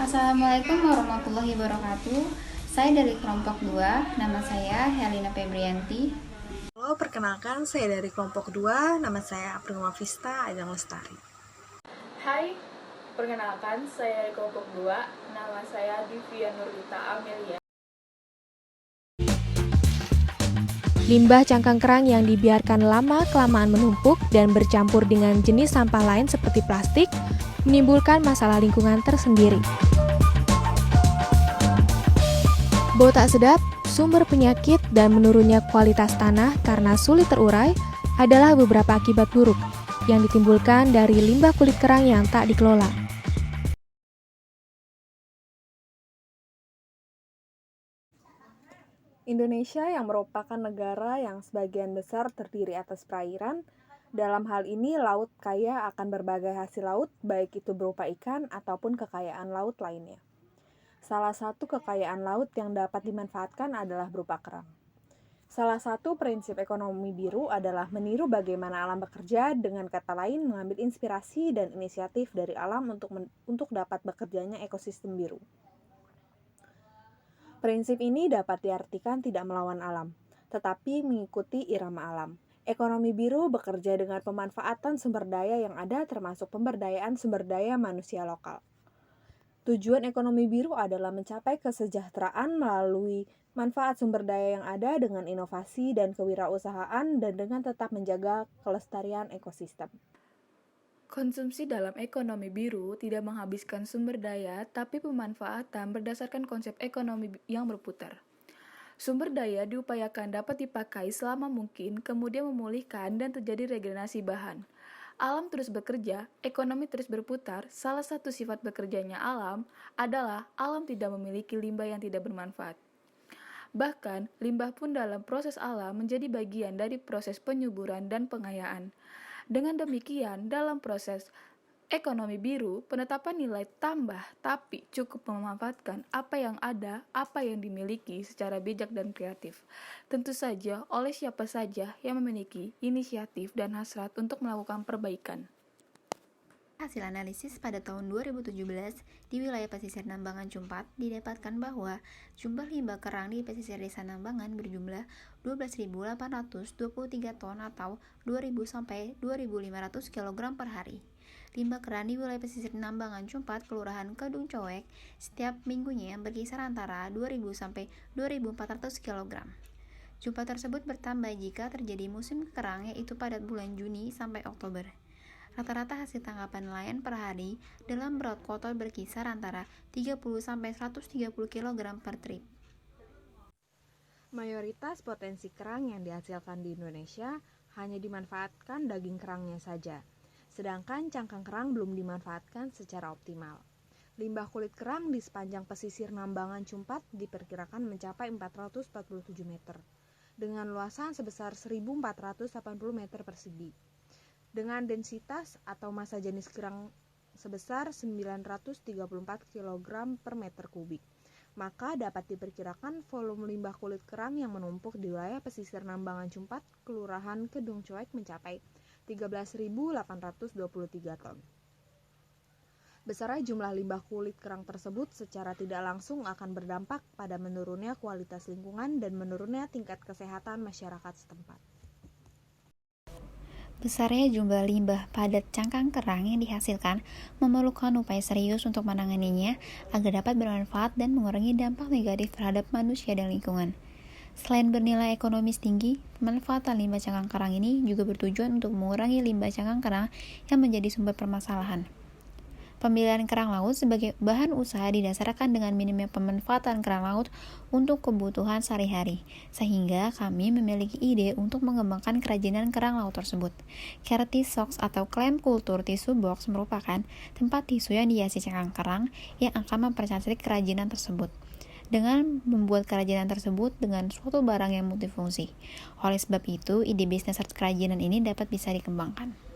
Assalamualaikum warahmatullahi wabarakatuh. Saya dari kelompok 2, nama saya Helena Febrianti. Halo, perkenalkan saya dari kelompok 2, nama saya April Vista Ajeng Lestari. Hai, perkenalkan saya dari kelompok 2, nama saya Divya Nurita Amelia. Limbah cangkang kerang yang dibiarkan lama-kelamaan menumpuk dan bercampur dengan jenis sampah lain seperti plastik menimbulkan masalah lingkungan tersendiri. Bau tak sedap, sumber penyakit, dan menurunnya kualitas tanah karena sulit terurai adalah beberapa akibat buruk yang ditimbulkan dari limbah kulit kerang yang tak dikelola. Indonesia yang merupakan negara yang sebagian besar terdiri atas perairan, dalam hal ini laut kaya akan berbagai hasil laut, baik itu berupa ikan ataupun kekayaan laut lainnya. Salah satu kekayaan laut yang dapat dimanfaatkan adalah berupa kerang. Salah satu prinsip ekonomi biru adalah meniru bagaimana alam bekerja, dengan kata lain mengambil inspirasi dan inisiatif dari alam untuk dapat bekerjanya ekosistem biru. Prinsip ini dapat diartikan tidak melawan alam, tetapi mengikuti irama alam. Ekonomi biru bekerja dengan pemanfaatan sumber daya yang ada, termasuk pemberdayaan sumber daya manusia lokal. Tujuan ekonomi biru adalah mencapai kesejahteraan melalui manfaat sumber daya yang ada dengan inovasi dan kewirausahaan dan dengan tetap menjaga kelestarian ekosistem. Konsumsi dalam ekonomi biru tidak menghabiskan sumber daya, tapi pemanfaatan berdasarkan konsep ekonomi yang berputar. Sumber daya diupayakan dapat dipakai selama mungkin, kemudian memulihkan dan terjadi regenerasi bahan. Alam terus bekerja, ekonomi terus berputar. Salah satu sifat bekerjanya alam adalah alam tidak memiliki limbah yang tidak bermanfaat. Bahkan, limbah pun dalam proses alam menjadi bagian dari proses penyuburan dan pengayaan. Dengan demikian, dalam proses ekonomi biru, penetapan nilai tambah tapi cukup memanfaatkan apa yang ada, apa yang dimiliki secara bijak dan kreatif. Tentu saja oleh siapa saja yang memiliki inisiatif dan hasrat untuk melakukan perbaikan. Hasil analisis pada tahun 2017 di wilayah pesisir Nambangan Cumpat didapatkan bahwa jumlah limbah kerang di pesisir desa Nambangan berjumlah 12.823 ton atau 2.000 sampai 2.500 kg per hari. Limbah kerang di wilayah pesisir Nambangan Cumpat, Kelurahan Kedung Coek, setiap minggunya berkisar antara 2.000 sampai 2.400 kg. Jumlah tersebut bertambah jika terjadi musim kerang, yaitu pada bulan Juni sampai Oktober. Rata-rata hasil tangkapan nelayan per hari dalam berat kotor berkisar antara 30 sampai 130 kg per trip. Mayoritas potensi kerang yang dihasilkan di Indonesia hanya dimanfaatkan daging kerangnya saja, sedangkan cangkang kerang belum dimanfaatkan secara optimal. Limbah kulit kerang di sepanjang pesisir Nambangan Cumpat diperkirakan mencapai 447 meter, dengan luasan sebesar 1.480 meter persegi, dengan densitas atau massa jenis kerang sebesar 934 kg per meter kubik. Maka dapat diperkirakan volume limbah kulit kerang yang menumpuk di wilayah pesisir Nambangan Cumpat, Kelurahan Kedung Coek mencapai 13.823 ton. Besarnya jumlah limbah kulit kerang tersebut secara tidak langsung akan berdampak pada menurunnya kualitas lingkungan dan menurunnya tingkat kesehatan masyarakat setempat. Besarnya jumlah limbah padat cangkang kerang yang dihasilkan memerlukan upaya serius untuk menanganinya agar dapat bermanfaat dan mengurangi dampak negatif terhadap manusia dan lingkungan. Selain bernilai ekonomis tinggi, pemanfaatan limbah cangkang kerang ini juga bertujuan untuk mengurangi limbah cangkang kerang yang menjadi sumber permasalahan. Pemilihan kerang laut sebagai bahan usaha didasarkan dengan minimnya pemanfaatan kerang laut untuk kebutuhan sehari-hari, sehingga kami memiliki ide untuk mengembangkan kerajinan kerang laut tersebut. Carrot Socks atau klaim kultur tisu box merupakan tempat tisu yang dihiasi cangkang kerang yang akan mempercantik kerajinan tersebut, dengan membuat kerajinan tersebut dengan suatu barang yang multifungsi. Oleh sebab itu, ide bisnis kerajinan ini dapat bisa dikembangkan.